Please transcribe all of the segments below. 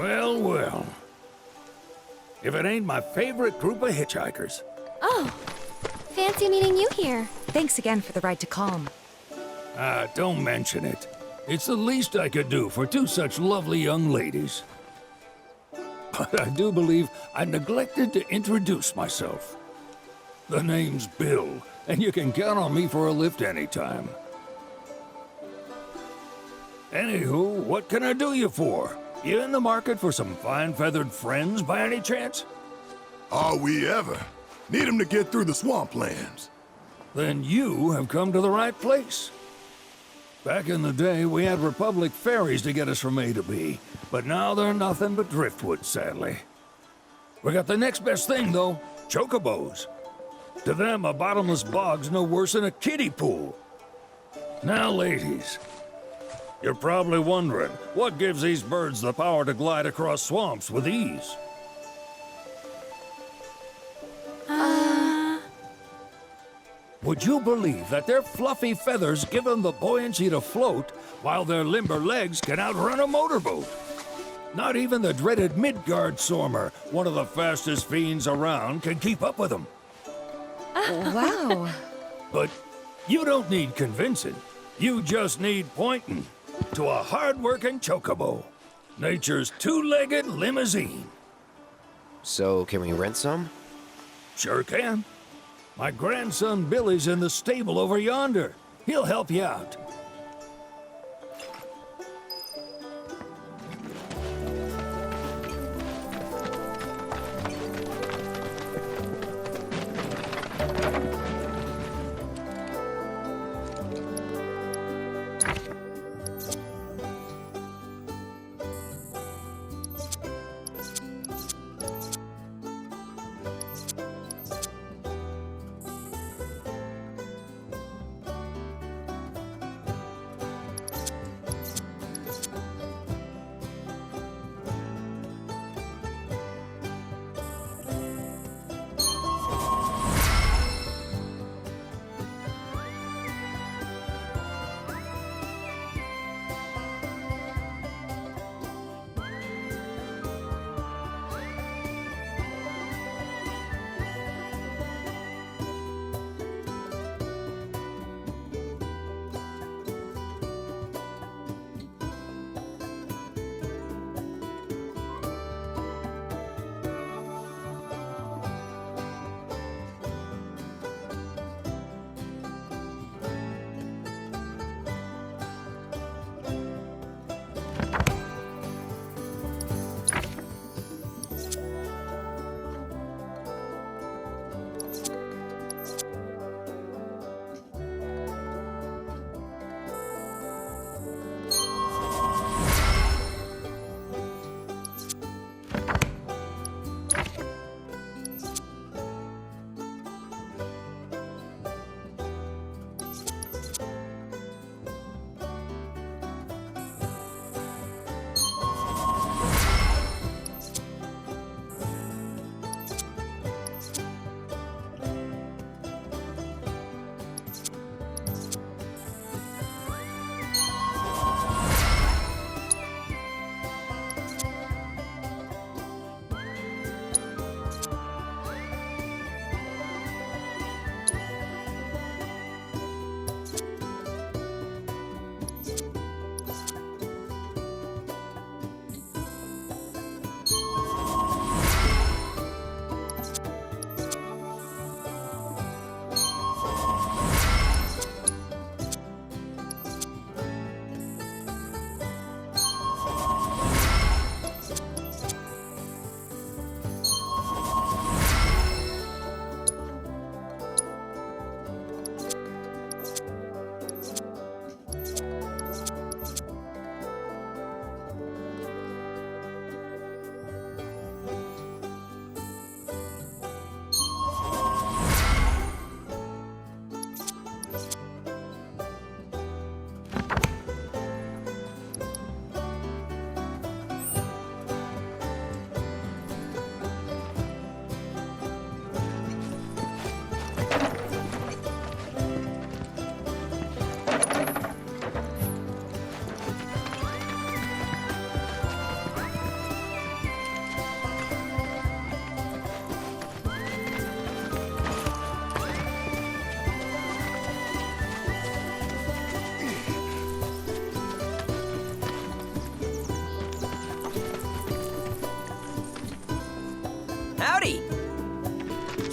Well, well. If it ain't my favorite group of hitchhikers. Oh, fancy meeting you here. Thanks again for the ride to Calm. Don't mention it. It's the least I could do for two such lovely young ladies. But I do believe I neglected to introduce myself. The name's Bill, and you can count on me for a lift anytime. Anywho, what can I do you for? You in the market for some fine-feathered friends by any chance? Are we ever? Need 'em to get through the swamplands. Then you have come to the right place. Back in the day, we had Republic ferries to get us from A to B, but now they're nothing but driftwood, sadly. We got the next best thing, though, chocobos. To them, a bottomless bog's no worse than a kiddie pool. Now, ladies, you're probably wondering, what gives these birds the power to glide across swamps with ease? Would you believe that their fluffy feathers give them the buoyancy to float, while their limber legs can outrun a motorboat? Not even the dreaded Midgard Sormer, one of the fastest fiends around, can keep up with them. Wow. But you don't need convincing. You just need pointing to a hard-working chocobo. Nature's two-legged limousine. So, can we rent some? Sure can. My grandson Billy's in the stable over yonder. He'll help you out.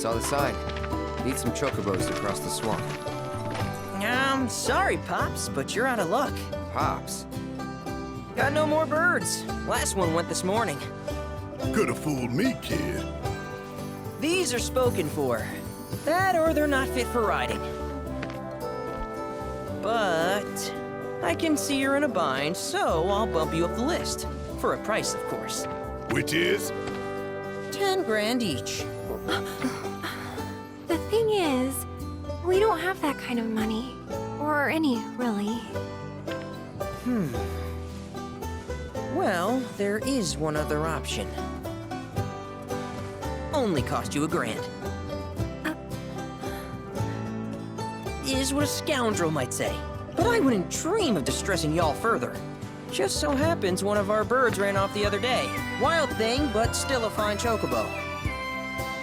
Saw the sign. Need some chocobos to cross the swamp. Sorry, Pops, but you're out of luck. Pops? Got no more birds. Last one went this morning. Could have fooled me, kid. These are spoken for. That or they're not fit for riding. But I can see you're in a bind, so I'll bump you up the list. For a price, of course. Which is? 10 grand each. The thing is, we don't have that kind of money. Or any, really. Well, there is one other option. Only cost you $1,000. Is what a scoundrel might say. But I wouldn't dream of distressing y'all further. Just so happens one of our birds ran off the other day. Wild thing, but still a fine chocobo.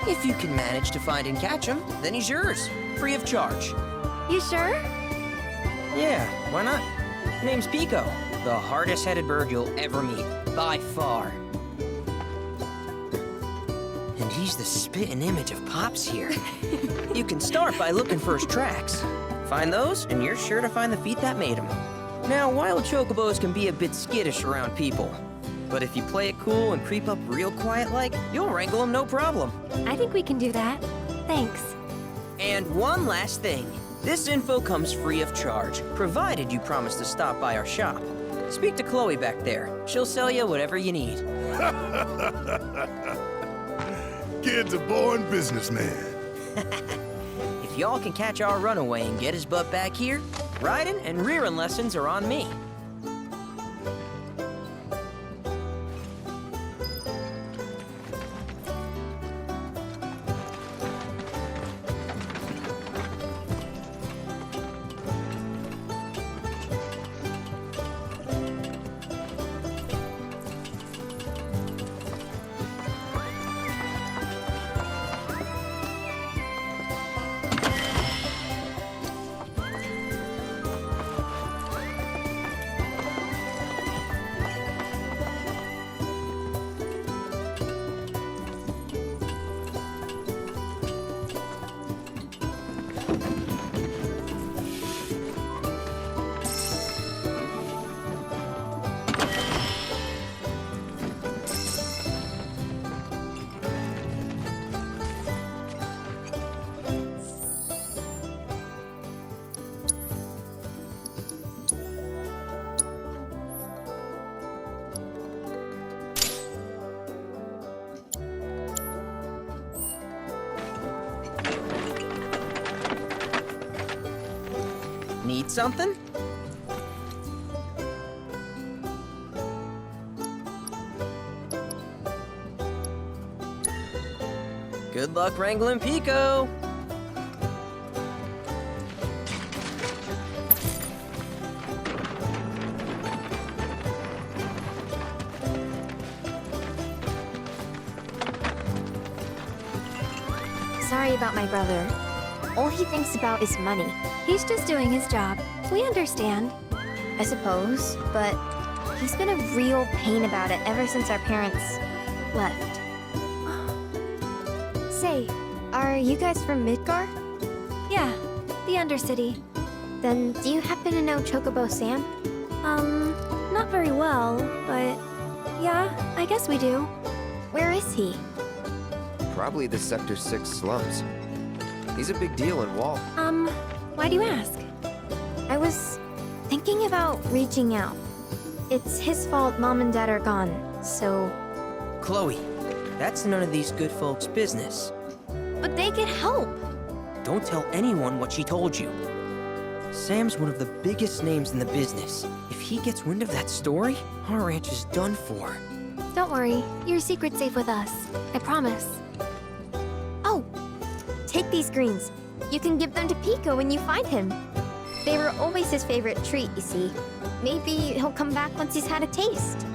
If you can manage to find and catch him, then he's yours, free of charge. You sure? Yeah, why not? Name's Pico, the hardest-headed bird you'll ever meet, by far. And he's the spitting image of Pops here. You can start by looking for his tracks. Find those, and you're sure to find the feet that made him. Now, wild chocobos can be a bit skittish around people. But if you play it cool and creep up real quiet-like, you'll wrangle them no problem. I think we can do that. Thanks. And one last thing. This info comes free of charge, provided you promise to stop by our shop. Speak to Chloe back there. She'll sell you whatever you need. Kid's a born businessman. If y'all can catch our runaway and get his butt back here, riding and rearing lessons are on me. Need something? Good luck wrangling Pico. Sorry about my brother. All he thinks about is money. He's just doing his job. We understand. I suppose, but he's been a real pain about it ever since our parents left. Say, are you guys from Midgar? Yeah, the Undercity. Then do you happen to know Chocobo Sam? Not very well, but yeah, I guess we do. Where is he? Probably the Sector 6 slums. He's a big deal in Wall. Why do you ask? I was thinking about reaching out. It's his fault Mom and Dad are gone, so... Chloe, that's none of these good folks' business. But they could help! Don't tell anyone what she told you. Sam's one of the biggest names in the business. If he gets wind of that story, our ranch is done for. Don't worry, your secret's safe with us. I promise. Oh! Take these greens. You can give them to Pico when you find him. They were always his favorite treat, you see. Maybe he'll come back once he's had a taste.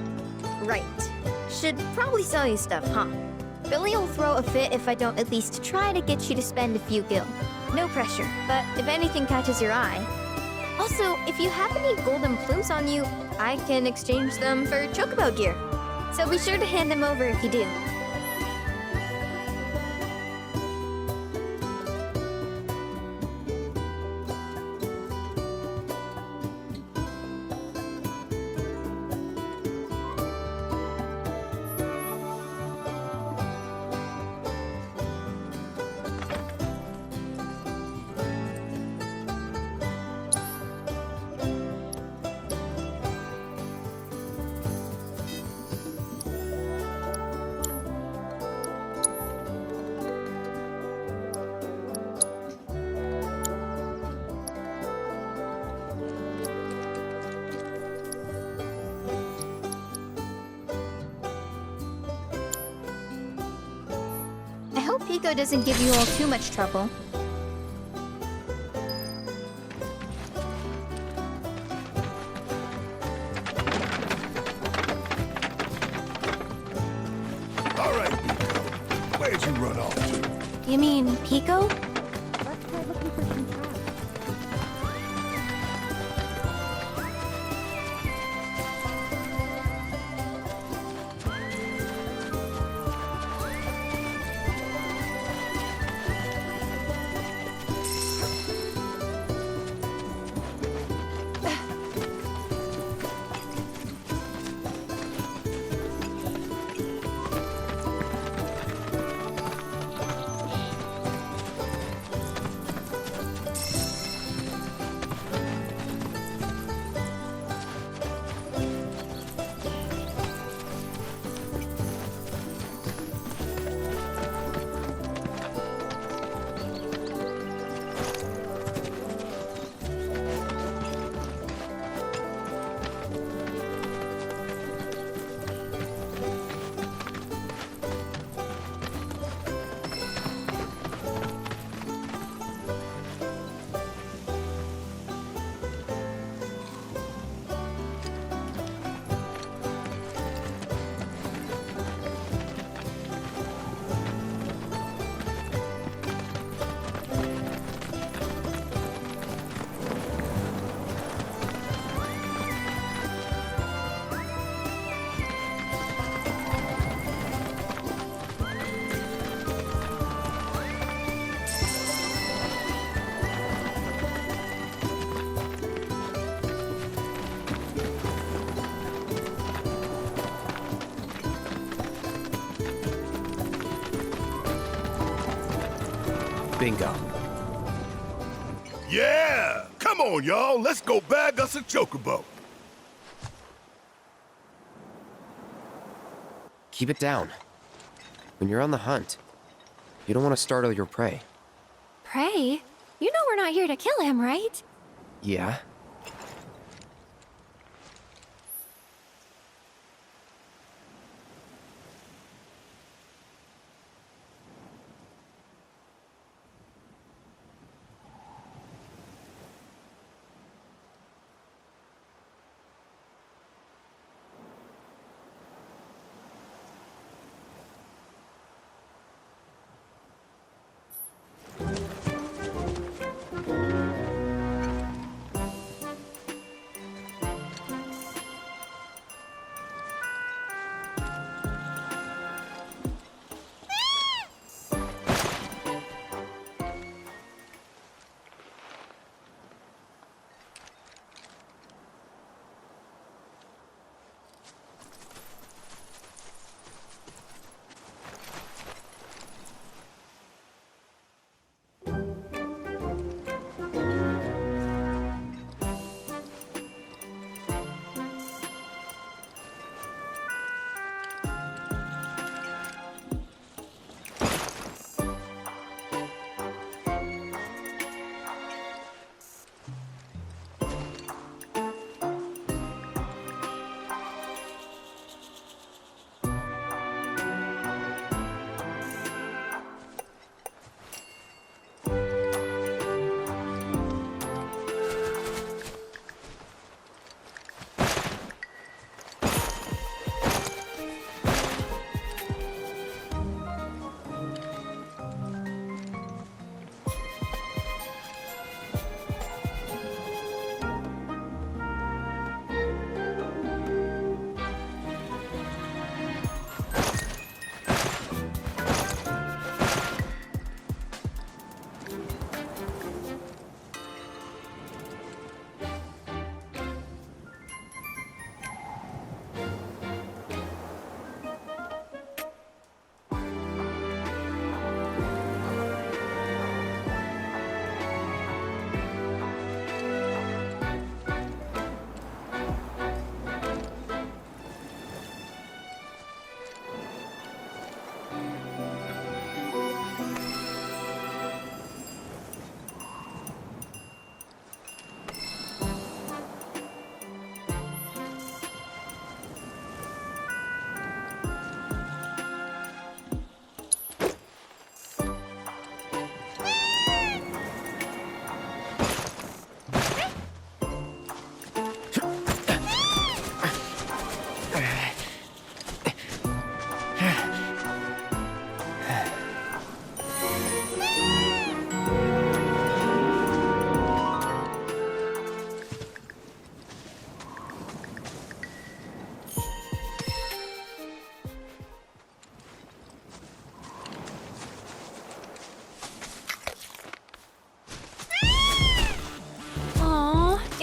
Right. Should probably sell you stuff, huh? Billy will throw a fit if I don't at least try to get you to spend a few gil. No pressure, but if anything catches your eye. Also, if you have any golden plumes on you, I can exchange them for chocobo gear. So be sure to hand them over if you do. Pico doesn't give you all too much trouble. All right, Pico. Where'd you run off to? You mean Pico? Bingo. Yeah! Come on, y'all. Let's go bag us a chocobo. Keep it down. When you're on the hunt, you don't want to startle your prey. Prey? You know we're not here to kill him, right? Yeah?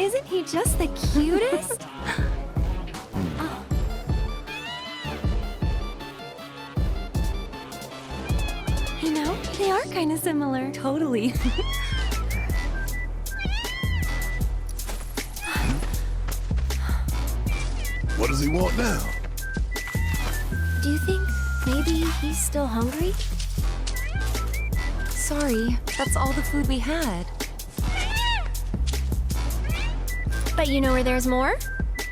Isn't he just the cutest? Oh. You know, they are kind of similar. Totally. What does he want now? Do you think maybe he's still hungry? Sorry, that's all the food we had. But you know where there's more?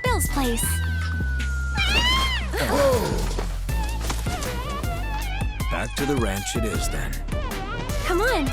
Bill's place. Back to the ranch it is then. Come on.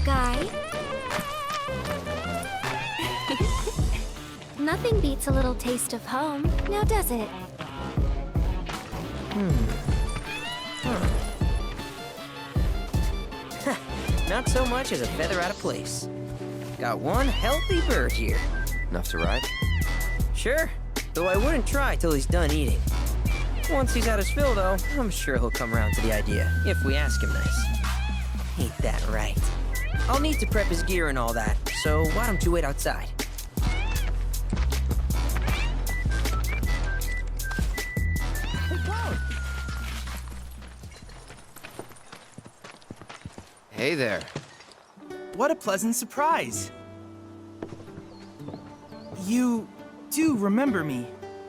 Guy. Nothing beats a little taste of home, now does it? Not so much as a feather out of place. Got one healthy bird here. Enough to ride? Sure, though I wouldn't try till he's done eating. Once he's had his fill, though, I'm sure he'll come around to the idea, if we ask him nice. Ain't that right? I'll need to prep his gear and all that, so why don't you wait outside? Hey there. What a pleasant surprise. You do remember me,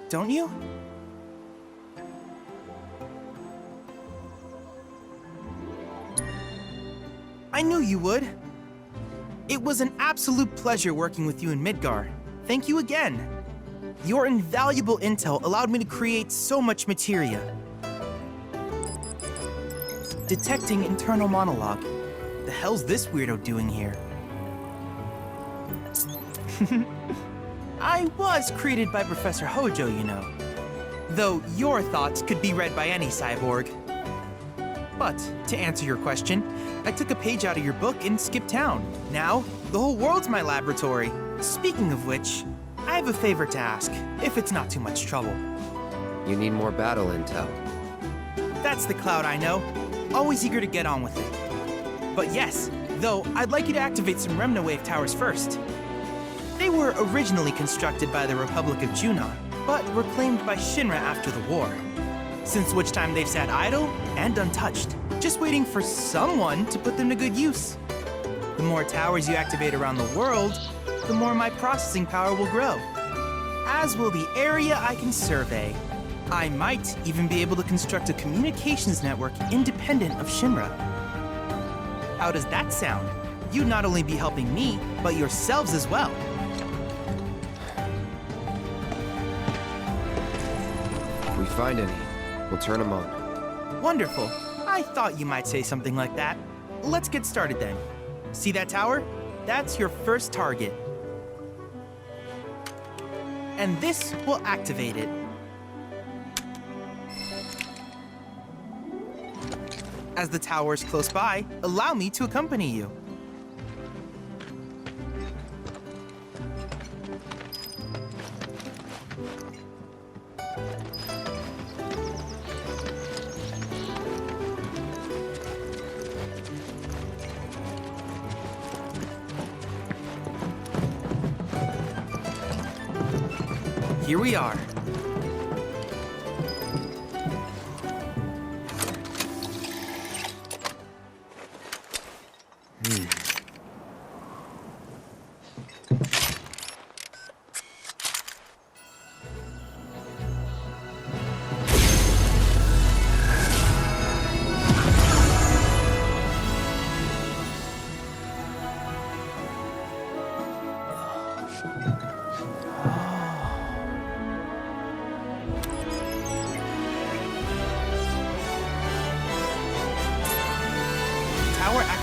don't you? I knew you would. It was an absolute pleasure working with you in Midgar. Thank you again. Your invaluable intel allowed me to create so much materia. Detecting internal monologue. The hell's this weirdo doing here? I was created by Professor Hojo, you know. Though your thoughts could be read by any cyborg. But, to answer your question, I took a page out of your book and skipped town. Now, the whole world's my laboratory. Speaking of which, I have a favor to ask, if it's not too much trouble. You need more battle intel. That's the Cloud I know. Always eager to get on with it. But yes, though, I'd like you to activate some Remna Wave towers first. They were originally constructed by the Republic of Junon, but were claimed by Shinra after the war. Since which time they've sat idle and untouched, just waiting for someone to put them to good use. The more towers you activate around the world, the more my processing power will grow. As will the area I can survey. I might even be able to construct a communications network independent of Shinra. How does that sound? You'd not only be helping me, but yourselves as well. If we find any, we'll turn them on. Wonderful. I thought you might say something like that. Let's get started then. See that tower? That's your first target. And this will activate it. As the tower is close by, allow me to accompany you. Here we are.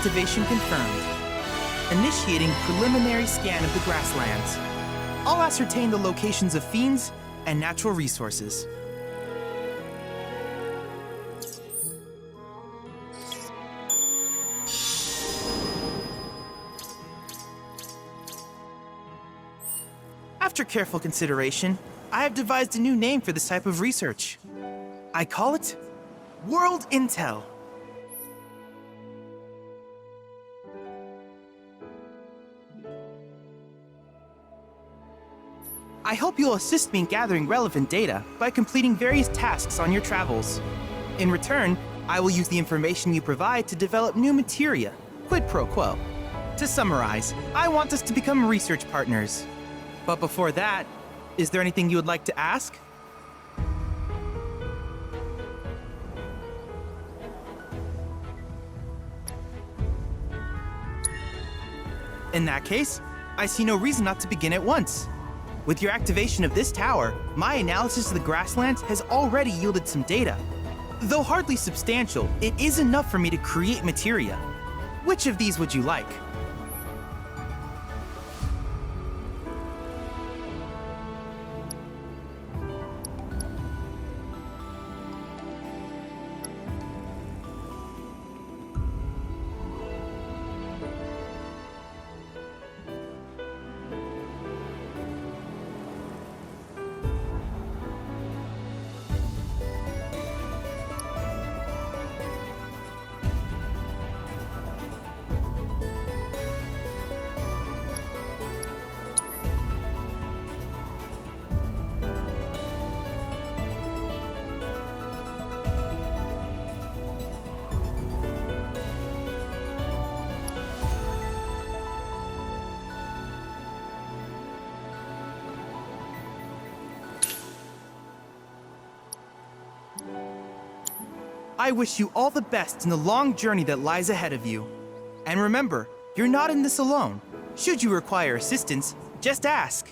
activation confirmed. Initiating preliminary scan of the grasslands. I'll ascertain the locations of fiends and natural resources. After careful consideration, I have devised a new name for this type of research. I call it World Intel. I hope you'll assist me in gathering relevant data by completing various tasks on your travels. In return, I will use the information you provide to develop new materia, quid pro quo. To summarize, I want us to become research partners. But before that, is there anything you would like to ask? In that case, I see no reason not to begin at once. With your activation of this tower, my analysis of the grasslands has already yielded some data. Though hardly substantial, it is enough for me to create materia. Which of these would you like? I wish you all the best in the long journey that lies ahead of you. And remember, you're not in this alone. Should you require assistance, just ask.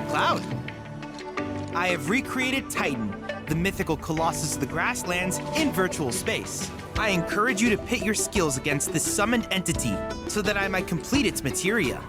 Cloud. I have recreated Titan, the mythical colossus of the grasslands, in virtual space. I encourage you to pit your skills against this summoned entity so that I might complete its materia.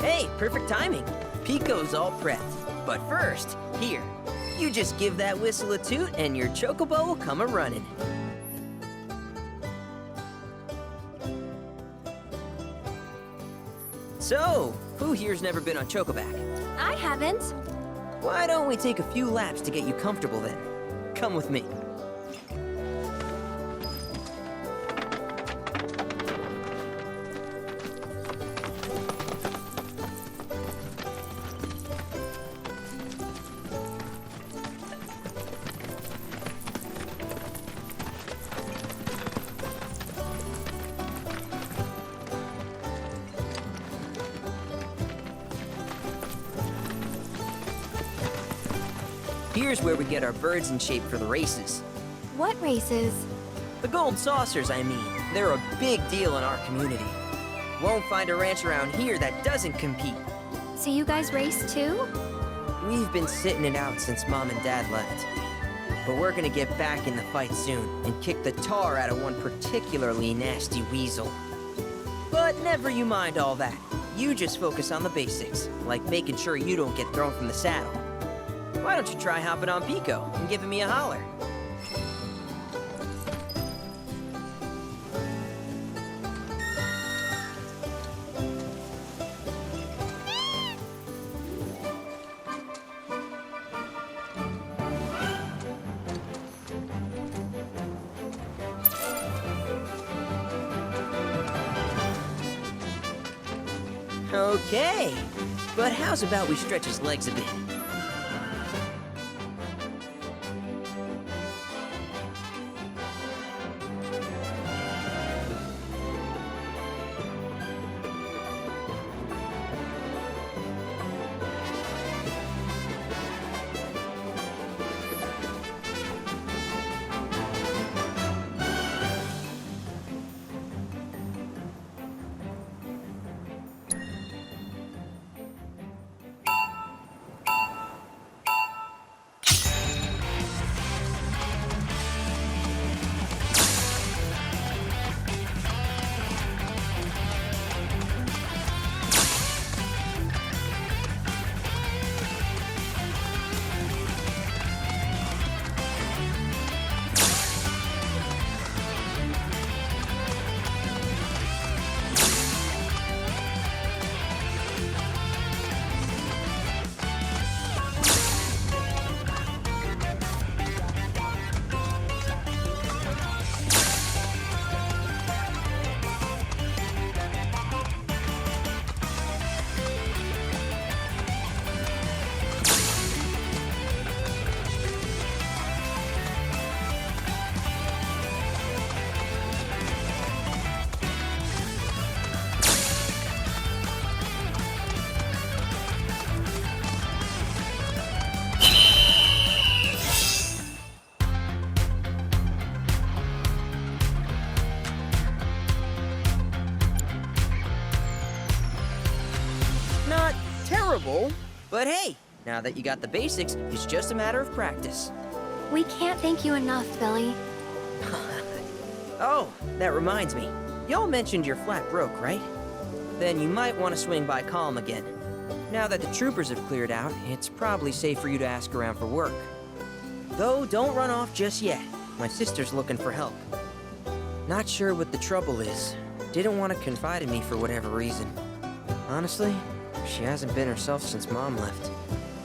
Hey, perfect timing. Pico's all prepped. But first, here, you just give that whistle a toot and your chocobo will come a-running. So, who here's never been on Chocoback? I haven't. Why don't we take a few laps to get you comfortable then? Come with me. Here's where we get our birds in shape for the races. What races? The gold saucers, I mean. They're a big deal in our community. Won't find a ranch around here that doesn't compete. So you guys race too? We've been sitting it out since Mom and Dad left. But we're gonna get back in the fight soon and kick the tar out of one particularly nasty weasel. But never you mind all that. You just focus on the basics, like making sure you don't get thrown from the saddle. Why don't you try hopping on Pico and giving me a holler? Okay, but how's about we stretch his legs a bit? Not terrible, but hey, now that you got the basics, it's just a matter of practice. We can't thank you enough, Billy. Oh, that reminds me. Y'all mentioned you're flat broke, right? Then you might want to swing by Calm again. Now that the troopers have cleared out, it's probably safe for you to ask around for work. Though, don't run off just yet. My sister's looking for help. Not sure what the trouble is. Didn't want to confide in me for whatever reason. Honestly, she hasn't been herself since Mom left.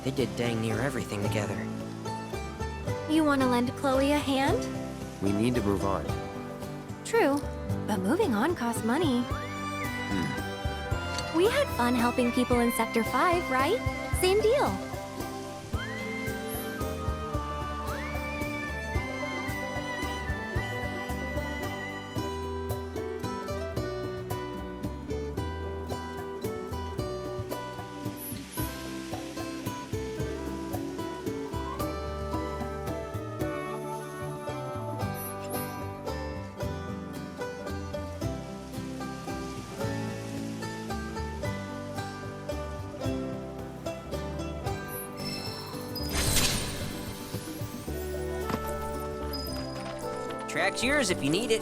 They did dang near everything together. You want to lend Chloe a hand? We need to move on. True, but moving on costs money. We had fun helping people in Sector 5, right? Same deal. Track's yours if you need it.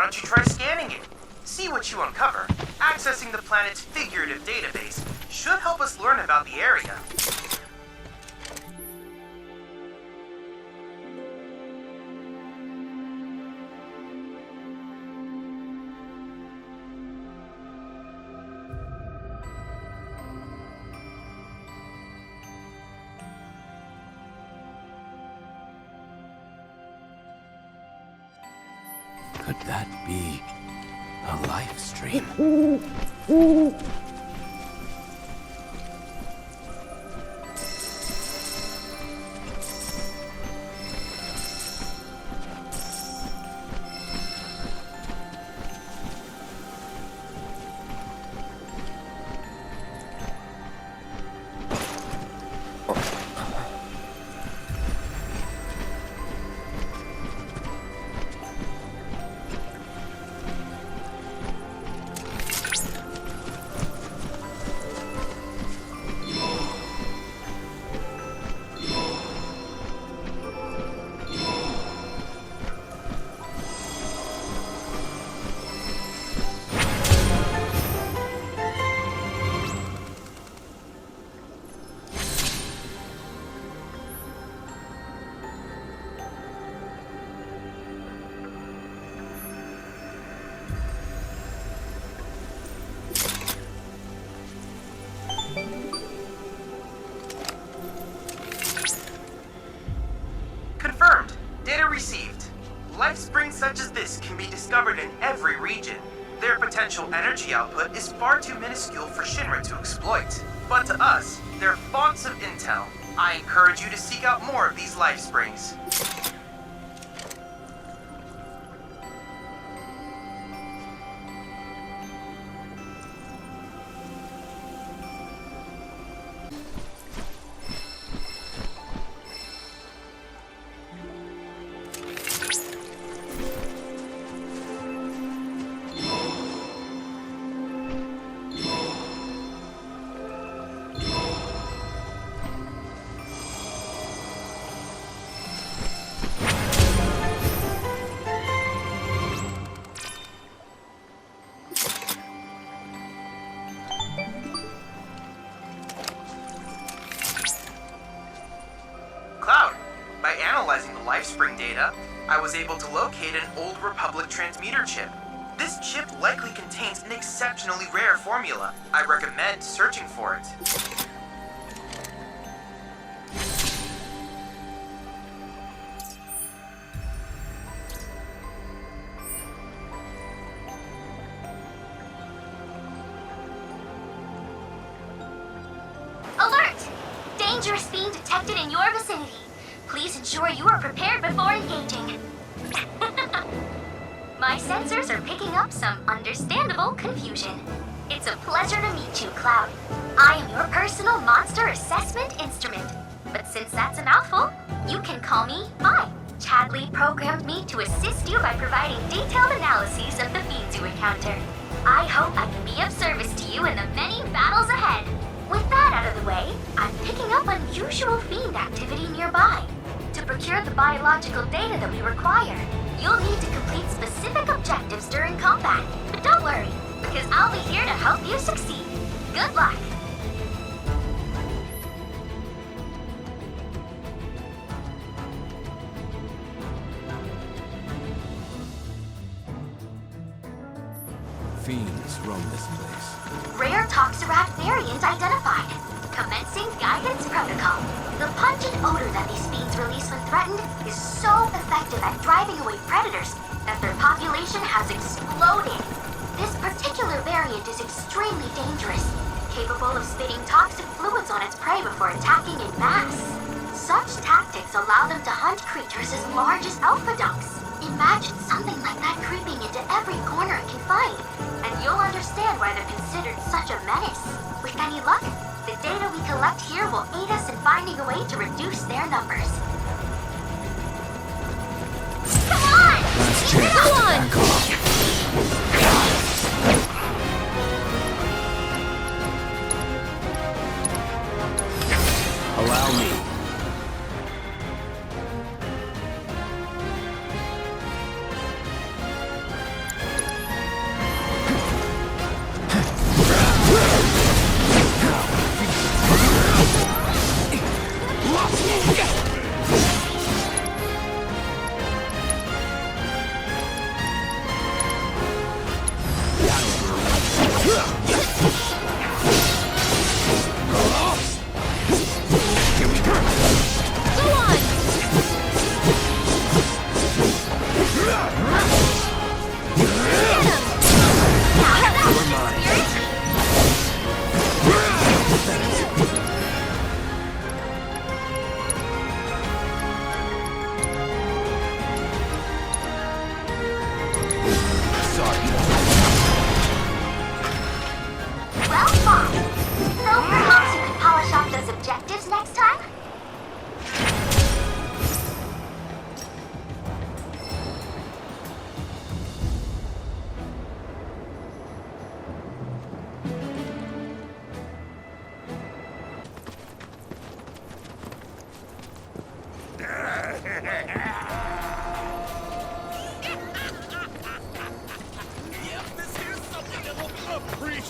don't you try scanning it? See what you uncover. Accessing the planet's figurative database should help us learn about the area. Could that be a life stream? Confirmed. Data received. Life springs such as this can be discovered in every region. Their potential energy output is far too minuscule for Shinra to exploit. But to us, they're fonts of intel. I encourage you to seek out more of these life springs. Cloud, by analyzing the LifeSpring data, I was able to locate an old Republic transmitter chip. This chip likely contains an exceptionally rare formula. I recommend searching for it. Alert! Dangerous being detected in your vicinity. Please ensure you are prepared before engaging. My sensors are picking up some understandable confusion. It's a pleasure to meet you, Cloud. I am your personal monster assessment instrument. But since that's a mouthful, you can call me Vi. Chadley programmed me to assist you by providing detailed analyses of the fiends you encounter. I hope I can be of service to you in the many battles ahead. With that out of the way, I'm picking up unusual fiend activity nearby. To procure the biological data that we require, you'll need to complete specific objectives during combat. But don't worry, because I'll be here to help you succeed. Good luck! Fiends roam this place. Rare Toxarat variant identified. Commencing guidance protocol. The pungent odor that these fiends release when threatened is so effective at driving away predators that their population has exploded. This particular variant is extremely dangerous, capable of spitting toxic fluids on its prey before attacking in mass. Such tactics allow them to hunt creatures as large as alpha dunks. Imagine something like that creeping into every corner it can find, and you'll understand why they're considered such a menace. With any luck, the data we collect here will aid us in finding a way to reduce their numbers. Come on! Last chance. Come on! Back off. Allow me.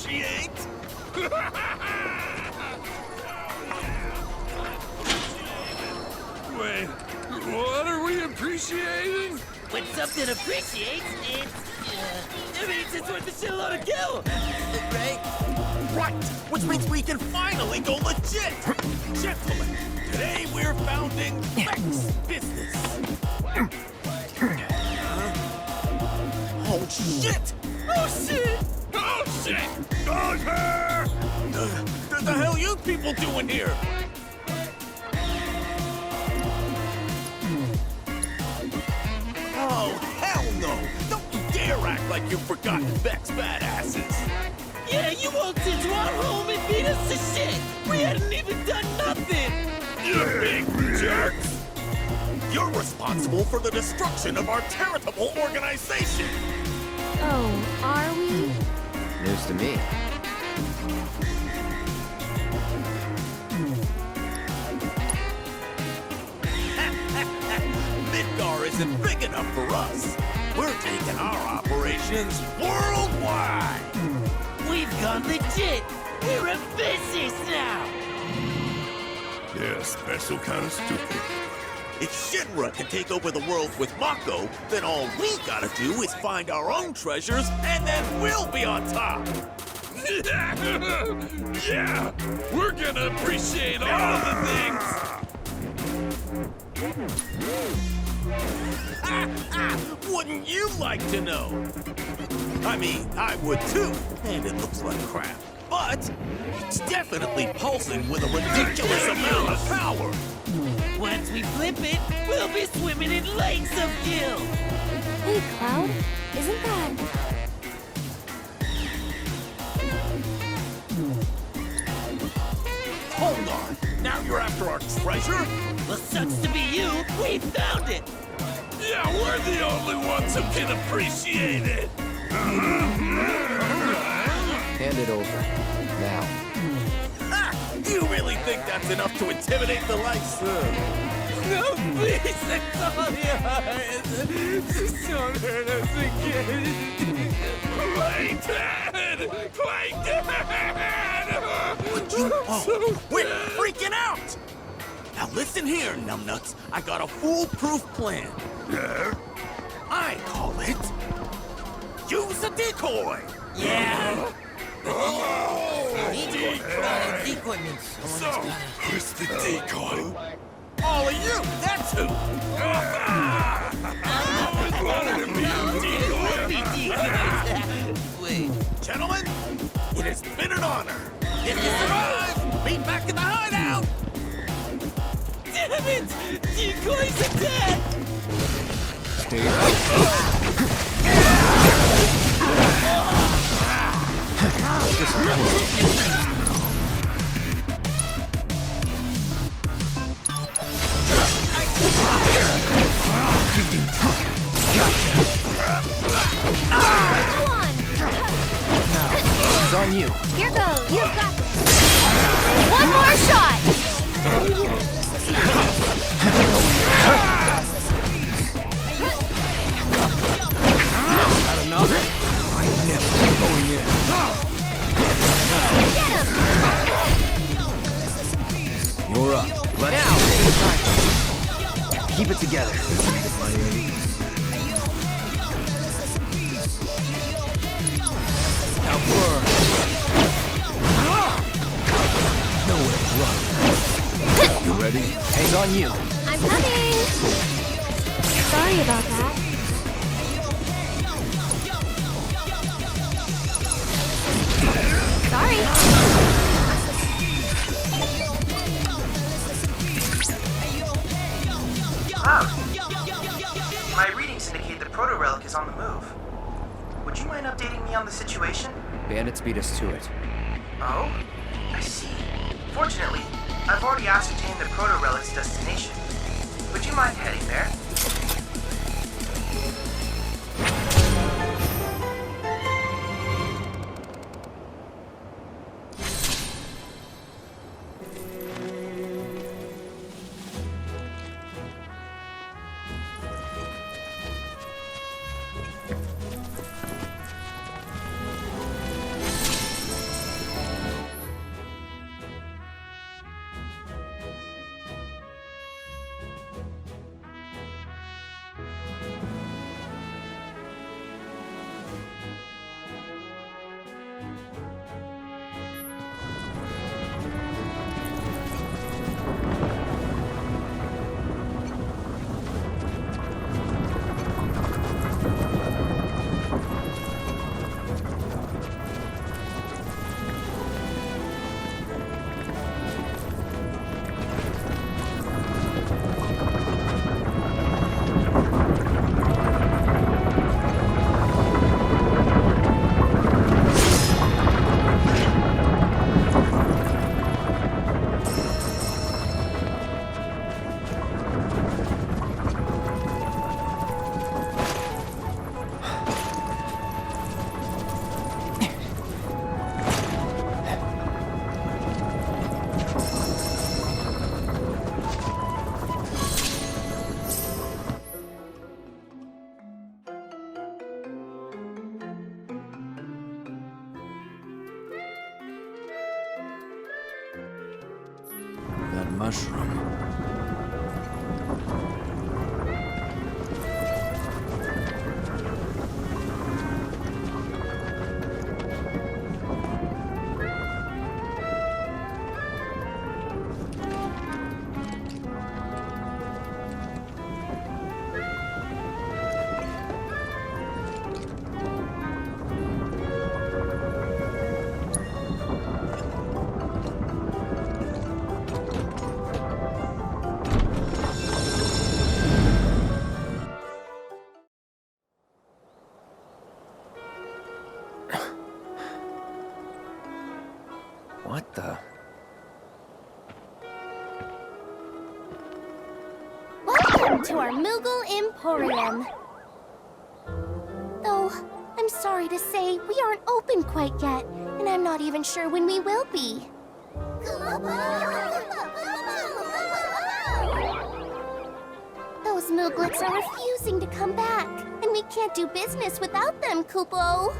appreciate? Wait, what are we appreciating? When something appreciates, it means it's worth a shitload of kill, right? Right! Which means we can finally go legit! Gentlemen, today we're founding Rex Business! Oh shit! Oh shit! Oh shit! The hell you people doing here? Oh, hell no! Don't you dare act like you've forgotten Vex badasses! Yeah, you walked into our home and beat us to shit! We hadn't even done nothing! You big jerks! You're responsible for the destruction of our charitable organization! Oh, are we? News to me. Midgar isn't big enough for us! We're taking our operations worldwide! We've gone legit! We're a business now! Yeah, special kind of stupid. If Shinra can take over the world with Mako, then all we gotta do is find our own treasures, and then we'll be on top! Yeah, we're gonna appreciate all of the things. Wouldn't you like to know? I mean, I would too, and it looks like crap. But it's definitely pulsing with a ridiculous amount of power. Once we flip it, we'll be swimming in lakes of gil! Hey, Cloud. Isn't that... Hold on, now you're after our treasure? Well, sucks to be you, we found it! Yeah, we're the only ones who can appreciate it. Hand it over. Now. Ah, you really think that's enough to intimidate the likes of... No, please, that's all yours! Just don't hurt us again! Play dead! Play dead! Oh, quit freaking out! Now listen here, numbnuts. I got a foolproof plan. Yeah? I call it... Use a decoy! Yeah! Decoy means So, who's the decoy? All of you, that's who! Wait. Gentlemen, it has been an honor. If you survive, meet back in the hideout! Damn it! Decoys are dead! It's on you. Here goes. You've got this. One more shot! Got another? I never going in. Get him! You're up. Now. Keep it together. Now burn. Nowhere to run. You ready? Hands on you. I'm coming! Sorry about that. Sorry. My readings indicate the proto-relic is on the move. Would you mind updating me on the situation? Bandits beat us to it. Oh? I see. Fortunately, I've already ascertained the proto-relic's destination. Would you mind heading there? mushroom. What the? Welcome to our Moogle Emporium. Though, I'm sorry to say, we aren't open quite yet, and I'm not even sure when we will be. Those Mooglets are refusing to come back, and we can't do business without them, Kupo.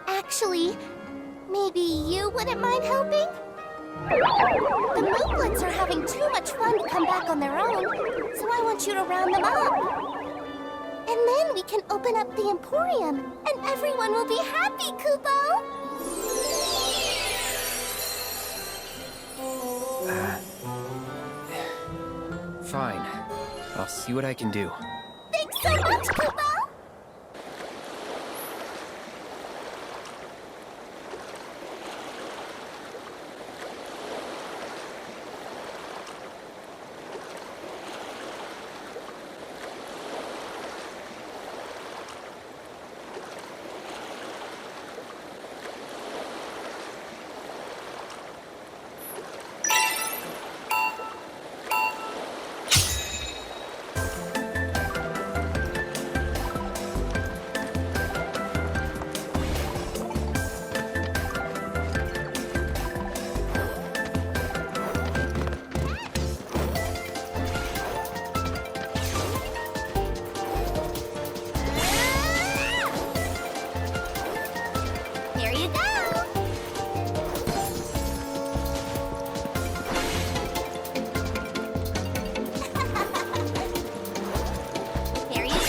Actually, maybe you wouldn't mind helping? The Mooglets are having too much fun to come back on their own, so I want you to round them up. And then we can open up the Emporium, and everyone will be happy, Kupo! Fine. I'll see what I can do. Thanks so much, Kupo! Here you go! Here you go!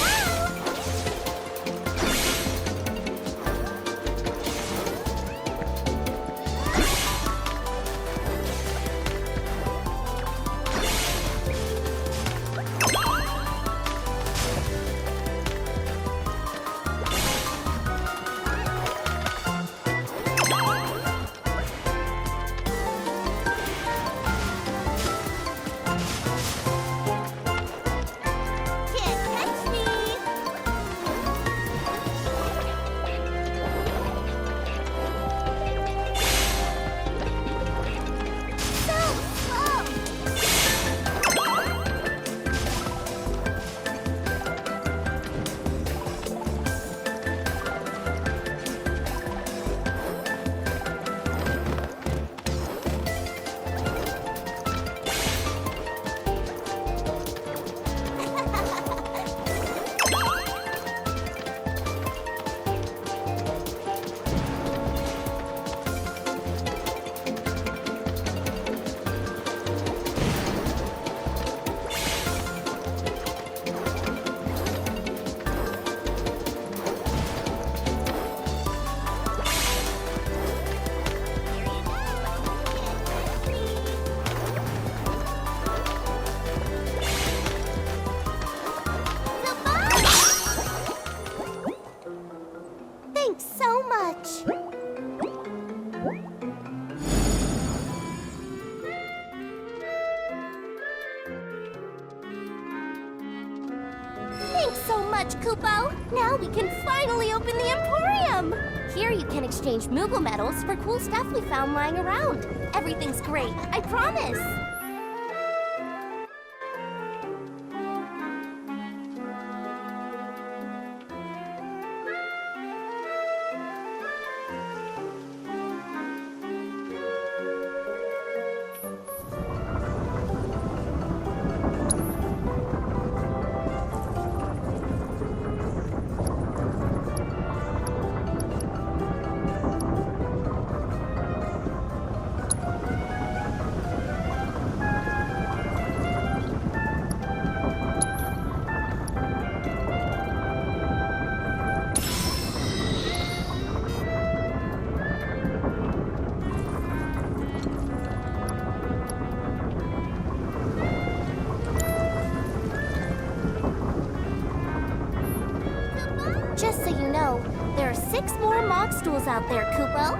Can't catch me! So slow! Thanks so much. Thanks so much, Kupo. Now we can finally open the Emporium. Here you can exchange Moogle medals for cool stuff we found lying around. Everything's great, I promise. There are 6 more Mog stools out there, Kupo.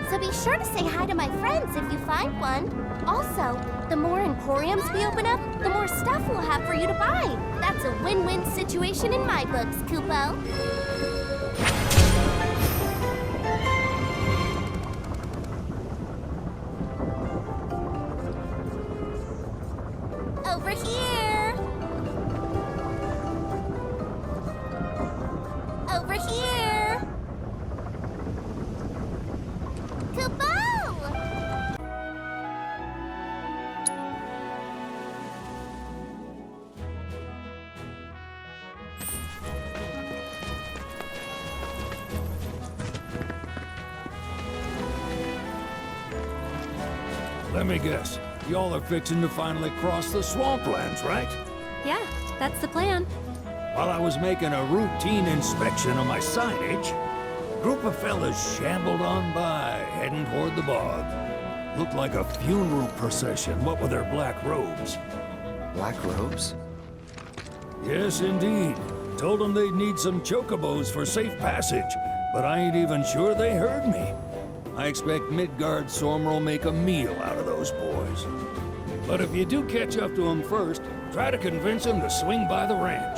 So be sure to say hi to my friends if you find one. Also, the more emporiums we open up, the more stuff we'll have for you to buy. That's a win-win situation in my books, Kupo. Over here! Over here! Kupo! Let me guess. Y'all are fixing to finally cross the swamplands, right? Yeah, that's the plan. While I was making a routine inspection of my signage, a group of fellas shambled on by, heading toward the bog. Looked like a funeral procession, what with their black robes. Black robes? Yes, indeed. Told them they'd need some chocobos for safe passage, but I ain't even sure they heard me. I expect Midgard Sormer will make a meal out of those boys. But if you do catch up to them first, try to convince them to swing by the ranch.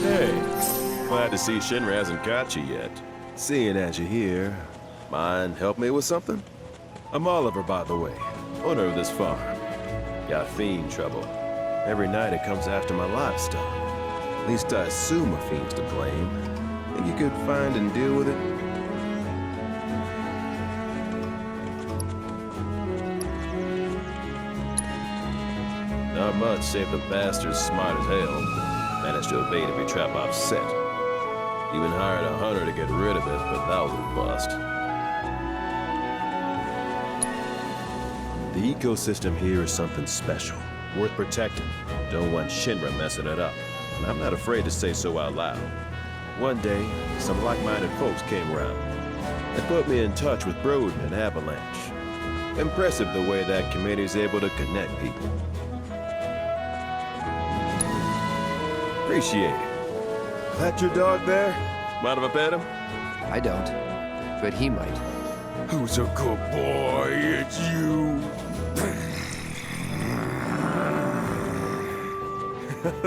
Hey, glad to see Shinra hasn't got you yet. Seeing as you're here, mind help me with something? I'm Oliver, by the way, owner of this farm. Got fiend trouble. Every night it comes after my livestock. At least I assume a fiend's to blame. Think you could find and deal with it? Not much, save the bastard's smart as hell. Managed to evade every trap I've set. Even hired a hunter to get rid of it, but that was a bust. The ecosystem here is something special, worth protecting. Don't want Shinra messing it up, and I'm not afraid to say so out loud. One day, some like-minded folks came around. They put me in touch with Broden and Avalanche. Impressive the way that committee's able to connect people. Appreciate it. That your dog there? Mind if I pet him? I don't, but he might. Who's a good boy? It's you.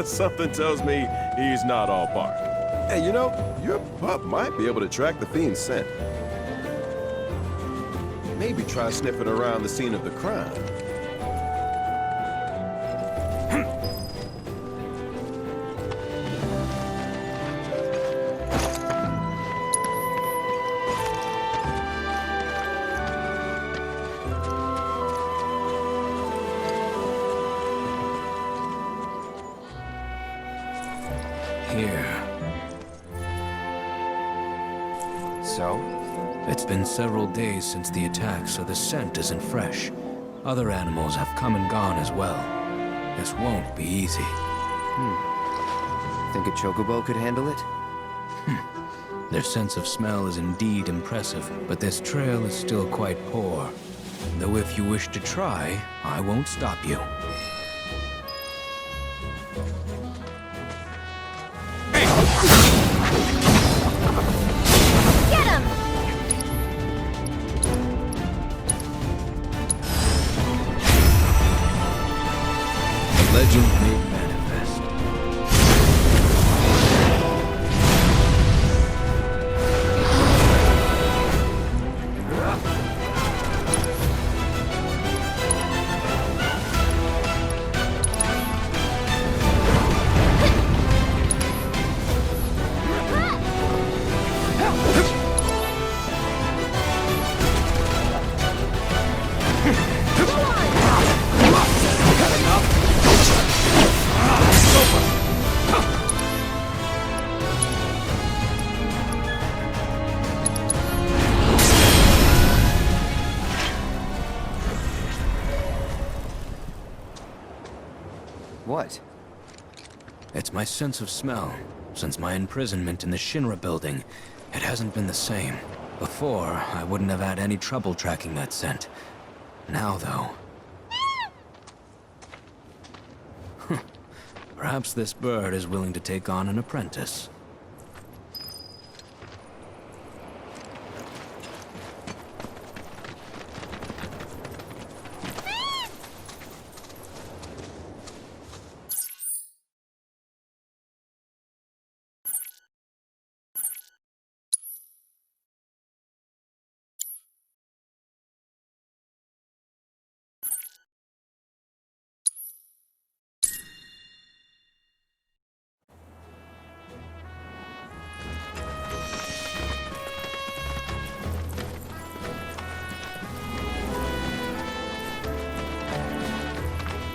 Something tells me he's not all bark. Hey, you know, your pup might be able to track the fiend's scent. Maybe try sniffing around the scene of the crime. It's been several days since the attack, so the scent isn't fresh. Other animals have come and gone as well. This won't be easy. Think a chocobo could handle it? Their sense of smell is indeed impressive, but this trail is still quite poor. Though if you wish to try, I won't stop you. Legend made manifest. What? It's my sense of smell. Since my imprisonment in the Shinra building, it hasn't been the same. Before, I wouldn't have had any trouble tracking that scent. Now, though, Perhaps this bird is willing to take on an apprentice.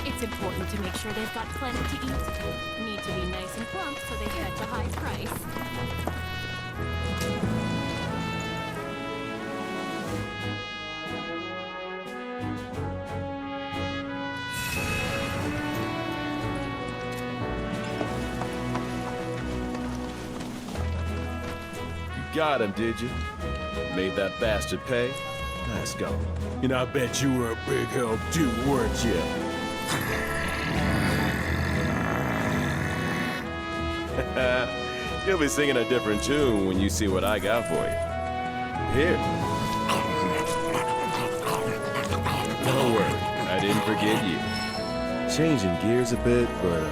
It's important to make sure they've got plenty to eat. Need to be nice and plump so they fetch a high price. You got him, did you? Made that bastard pay? Nice go. You know, I bet you were a big help too, weren't you? You'll be singing a different tune when you see what I got for you. Here. Don't worry, I didn't forget you. Changing gears a bit, but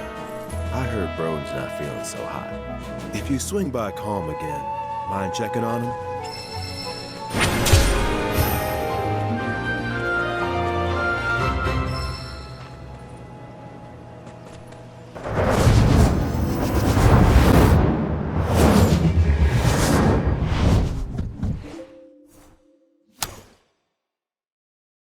I heard Broden's not feeling so hot. If you swing by Calm again, mind checking on him?